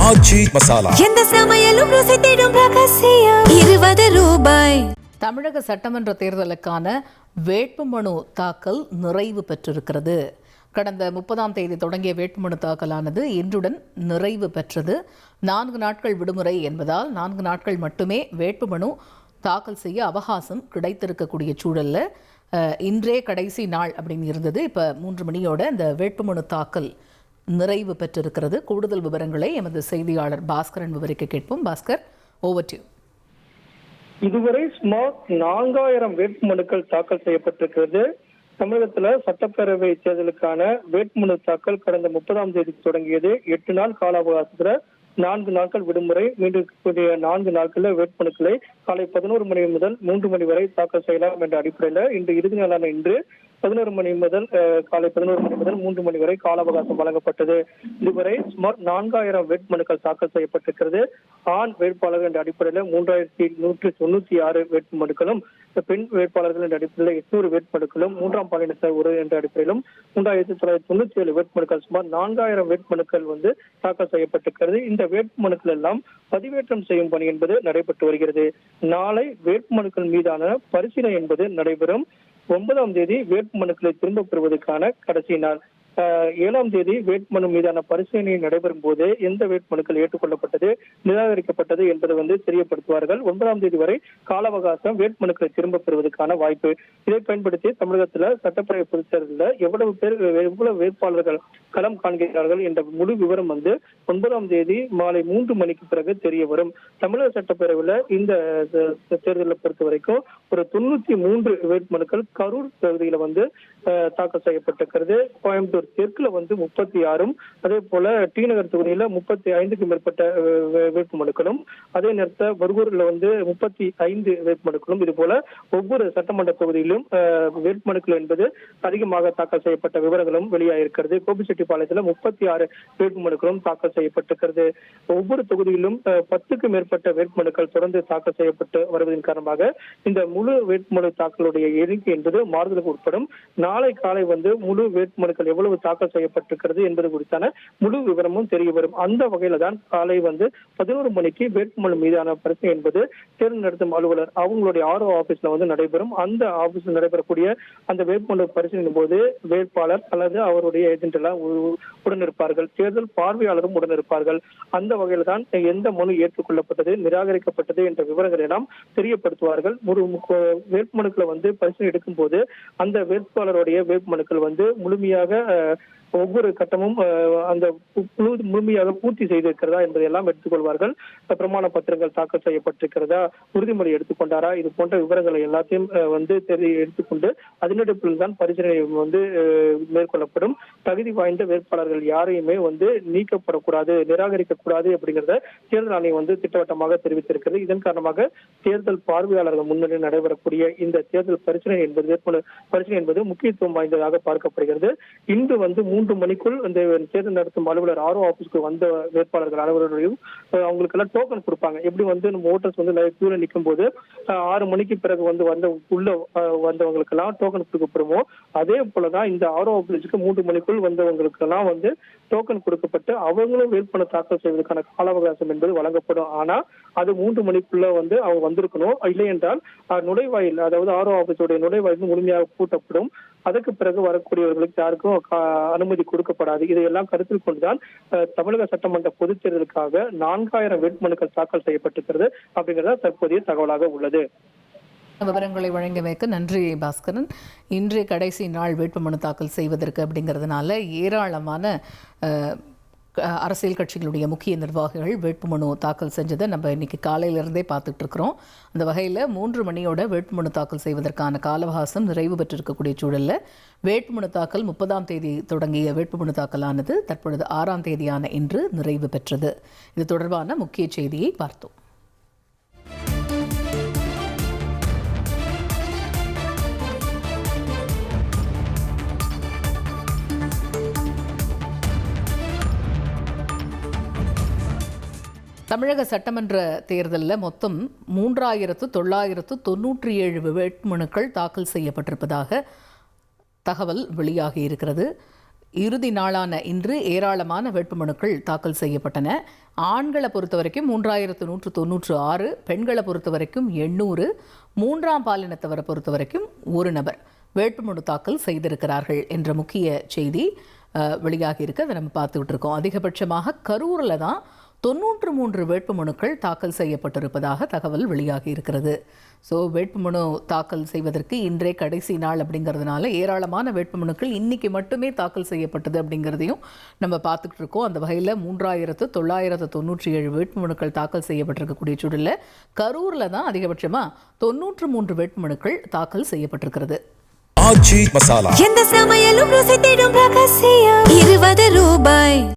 ஆச்சி மசாலா. எந்த சமையலும் ருசி தேடும் ரகசியம். 20 ரூபாய். தமிழக சட்டமன்ற தேர்தலுக்கான வேட்புமனு தாக்கல் நிறைவு பெற்றிருக்கிறது. கடந்த 30ஆம் தேதி தொடங்கிய வேட்புமனு தாக்கலானது இன்றுடன் நிறைவு பெற்றது. 4 நாட்கள் விடுமுறை என்பதால் 4 நாட்கள் மட்டுமே வேட்புமனு தாக்கல் செய்ய அவகாசம் கிடைத்திருக்கக்கூடிய சூழலில் இன்றே கடைசி நாள் அப்படின்னு இருந்தது. இப்போ 3 மணியோட இந்த வேட்புமனு தாக்கல் நிறைவு பெற்றிருக்கிறது. கூடுதல் விவரங்களை எமது செய்தியாளர் பாஸ்கரன் விவரிக்க கேட்போம். Bhaskar, over to you. இதுவரை சுமார் 4000 வேட்புமனுக்கள் தாக்கல் செய்யப்பட்டிருக்கிறது. தமிழகத்துல சட்டப்பேரவை தேர்தலுக்கான வேட்புமனு தாக்கல் கடந்த 30ஆம் தேதி தொடங்கியது. 8 நாள் கால அவகாசத்துல 4 நாட்கள் விடுமுறை, மீண்டும் 4 நாட்கள்ல வேட்புமனுக்களை காலை 11 மணி முதல் 3 மணி வரை தாக்கல் செய்யலாம் என்ற அடிப்படையில இன்று இறுதி நாளான இன்று 11 மணி முதல் காலை 11 மணி முதல் 3 மணி வரை கால அவகாசம் வழங்கப்பட்டது. இதுவரை சுமார் 4000 வேட்புமனுக்கள் தாக்கல் செய்யப்பட்டிருக்கிறது. ஆண் வேட்பாளர்கள் என்ற அடிப்படையில் 3196 வேட்புமனுக்களும், பெண் வேட்பாளர்கள் என்ற அடிப்படையில் 800 வேட்புமனுக்களும், 3ஆம் பாலினத்தார் ஒரு என்ற அடிப்படையிலும் 3997 வேட்புமனுக்கள், சுமார் 4000 வேட்புமனுக்கள் தாக்கல் செய்யப்பட்டிருக்கிறது. இந்த வேட்புமனுக்கள் எல்லாம் பதிவேற்றம் செய்யும் பணி என்பது நடைபெற்று வருகிறது. நாளை வேட்புமனுக்கள் மீதான பரிசீலனை என்பது நடைபெறும். 9ஆம் தேதி வேட்புமனுக்களை திரும்பப் பெறுவதற்கான கடைசி நாள். 7ஆம் தேதி வேட்புமனு மீதான பரிசீலனை நடைபெறும் போது எந்த வேட்புமனுக்கள் ஏற்றுக்கொள்ளப்பட்டது, நிராகரிக்கப்பட்டது என்பதை தெரியப்படுத்துவார்கள். 9ஆம் தேதி வரை கால அவகாசம் வேட்புமனுக்களை திரும்ப பெறுவதற்கான வாய்ப்பு. இதை பயன்படுத்தி தமிழகத்துல சட்டப்பேரவை பொதுத் தேர்தலில் எவ்வளவு வேட்பாளர்கள் களம் காண்கிறார்கள் என்ற முழு விவரம் 9ஆம் தேதி மாலை 3 மணிக்கு பிறகு தெரிய வரும். தமிழக சட்டப்பேரவையில் இந்த தேர்தலை பொறுத்த வரைக்கும் ஒரு 93 வேட்புமனுக்கள் கரூர் தொகுதியில தாக்கல் செய்யப்பட்டிருக்கிறது. கோயம்புத்தூர் தெற்குல 36, அதே போல டி நகர் தொகுதியில 35க்கும் மேற்பட்ட வேட்புமனுக்களும், அதே நேரத்தில் பர்கூர்ல 35 வேட்புமனுக்களும், இது போல ஒவ்வொரு சட்டமன்ற தொகுதியிலும் வேட்புமனுக்கள் என்பது அதிகமாக தாக்கல் செய்யப்பட்ட விவரங்களும் வெளியாயிருக்கிறது. கோபிச்செட்டிப்பாளையத்துல 36 வேட்புமனுக்களும் தாக்கல் செய்யப்பட்டிருக்கிறது. ஒவ்வொரு தொகுதியிலும் 10க்கும் மேற்பட்ட வேட்புமனுக்கள் தொடர்ந்து தாக்கல் செய்யப்பட்டு வருவதன் காரணமாக இந்த முழு வேட்புமனு தாக்கலுடைய எண்ணிக்கை என்பது மாறுதலுக்கு உட்படும். நாளை காலை முழு வேட்புமனுக்கள் எவ்வளவு தாக்கல் செய்யப்பட்டிருக்கிறது என்பது குறித்தான முழு விவரமும் தெரிய வரும். அந்த வகையில தான் காலை 11 மணிக்கு வேட்புமனு மீதான பரிசீலனை என்பது தேர்தல் நடத்தும் அலுவலர் அவங்களுடைய RO ஆபீஸ்ல நடைபெறும். அந்த ஆபீஸ்ல நடைபெறக்கூடிய அந்த வேட்புமனு பரிசீலனை போது வேட்பாளர் அல்லது அவருடைய ஏஜென்ட் எல்லாம் உடனிருப்பார்கள். தேர்தல் பார்வையாளரும் உடனிருப்பார்கள். அந்த வகையில தான் எந்த மனு ஏற்றுக்கொள்ளப்பட்டது, நிராகரிக்கப்பட்டது என்ற விவரங்களை எல்லாம் தெரியப்படுத்துவார்கள். ஒரு வேட்புமனுக்களை பரிசீலனை எடுக்கும் போது அந்த வேட்பாளருடைய வேட்புமனுக்கள் முழுமையாக ஒவ்வொரு கட்டமும் அந்த முழுமையாக பூர்த்தி செய்திருக்கிறதா என்பதை எல்லாம் எடுத்துக்கொள்வார்கள். பிரமாண பத்திரங்கள் தாக்கல் செய்யப்பட்டிருக்கிறதா, உறுதிமொழி எடுத்துக்கொண்டாரா, இது போன்ற விவரங்களை எல்லாத்தையும் எடுத்துக்கொண்டு அதனடிப்பில் தான் பரிசீலனை மேற்கொள்ளப்படும். தகுதி வாய்ந்த வேட்பாளர்கள் யாரையுமே நீக்கப்படக்கூடாது, நிராகரிக்கக்கூடாது அப்படிங்கிறத தேர்தல் ஆணையம் திட்டவட்டமாக தெரிவித்திருக்கிறது. இதன் காரணமாக தேர்தல் பார்வையாளர்கள் முன்னிலையில் நடைபெறக்கூடிய இந்த தேர்தல் பரிசீலனை என்பது முக்கியத்துவம் வாய்ந்ததாக பார்க்கப்படுகிறது. இன்று 3 மணிக்குள் இந்த தேர்தல் நடத்தும் அலுவலர் RO ஆபீஸ்க்கு வந்த வேட்பாளர்கள் அனைவரையும் அவங்களுக்கு எல்லாம் டோக்கன் கொடுப்பாங்க. எப்படி நம்ம ஓட்டர்ஸ் கியூல நிற்கும் போது 6 மணிக்கு பிறகு உள்ள வந்தவங்களுக்கு எல்லாம் டோக்கன் கொடுக்கப்படுமோ, அதே போலதான் இந்த RO ஆபீஸ்க்கு 3 மணிக்குள் வந்தவங்களுக்கு எல்லாம் டோக்கன் கொடுக்கப்பட்டு அவங்களும் வேட்புமனு தாக்கல் செய்வதற்கான கால அவகாசம் என்பது வழங்கப்படும். ஆனா அது 3 மணிக்குள்ள அவங்க வந்திருக்கணும். இல்லை என்றால் நுழைவாயில், அதாவது RO ஆபீஸோடைய நுழைவாயில் முழுமையாக பூட்டப்படும். அதற்கு பிறகு வரக்கூடியவர்களுக்கு யாருக்கும் அனுமதி கொடுக்கப்படாது. இதையெல்லாம் கருத்தில் கொண்டுதான் தமிழக சட்டமன்ற பொதுத் தேர்தலுக்காக 4000 வேட்புமனுக்கள் தாக்கல் செய்யப்பட்டிருக்கிறது அப்படிங்கிறத தற்போதைய தகவலாக உள்ளது. விவரங்களை வழங்கியமைக்கு நன்றி பாஸ்கரன். இன்றைய கடைசி நாள் வேட்புமனு தாக்கல் செய்வதற்கு அப்படிங்கிறதுனால ஏராளமான அரசியல் கட்சிகளுடைய முக்கிய நிர்வாகிகள் வேட்புமனு தாக்கல் செஞ்சதை நம்ம இன்னைக்கு காலையிலிருந்தே பார்த்துட்டு இருக்கிறோம். அந்த வகையில் 3 மணியோட வேட்புமனு தாக்கல் செய்வதற்கான கால அவகாசம் நிறைவு பெற்றிருக்கக்கூடிய சூழலில் வேட்புமனு தாக்கல் 30ஆம் தேதி தொடங்கிய வேட்புமனு தாக்கலானது தற்பொழுது 6ஆம் தேதியான இன்று நிறைவு பெற்றது. இது தொடர்பான முக்கிய செய்தியை பார்த்தோம். தமிழக சட்டமன்ற தேர்தலில் மொத்தம் 3997 வேட்புமனுக்கள் தாக்கல் செய்யப்பட்டிருப்பதாக தகவல் வெளியாகி இருக்கிறது. இறுதி நாளான இன்று ஏராளமான வேட்புமனுக்கள் தாக்கல் செய்யப்பட்டன. ஆண்களை பொறுத்த வரைக்கும் 3196, பெண்களை பொறுத்த வரைக்கும் 800, மூன்றாம் பாலினத்தவரை பொறுத்த வரைக்கும் ஒரு நபர் வேட்புமனு தாக்கல் செய்திருக்கிறார்கள் என்ற முக்கிய செய்தி வெளியாகி இருக்கு. அதை நம்ம பார்த்துக்கிட்டு இருக்கோம். அதிகபட்சமாக கரூரில் தான் 93 வேட்புமனுக்கள் தாக்கல் செய்யப்பட்டிருப்பதாக தகவல் வெளியாகி இருக்கிறது. ஸோ வேட்புமனு தாக்கல் செய்வதற்கு இன்றே கடைசி நாள் அப்படிங்கிறதுனால ஏராளமான வேட்புமனுக்கள் இன்னைக்கு மட்டுமே தாக்கல் செய்யப்பட்டது அப்படிங்கிறதையும் நம்ம பார்த்துக்கிட்டு இருக்கோம். அந்த வகையில் 3997 வேட்புமனுக்கள் தாக்கல் செய்யப்பட்டிருக்கக்கூடிய சூழலில் கரூரில் தான் அதிகபட்சமாக 93 வேட்புமனுக்கள் தாக்கல் செய்யப்பட்டிருக்கிறது. எந்த சமையலும் ருசி தேடும் ரகசியம் 20 ரூபாய்.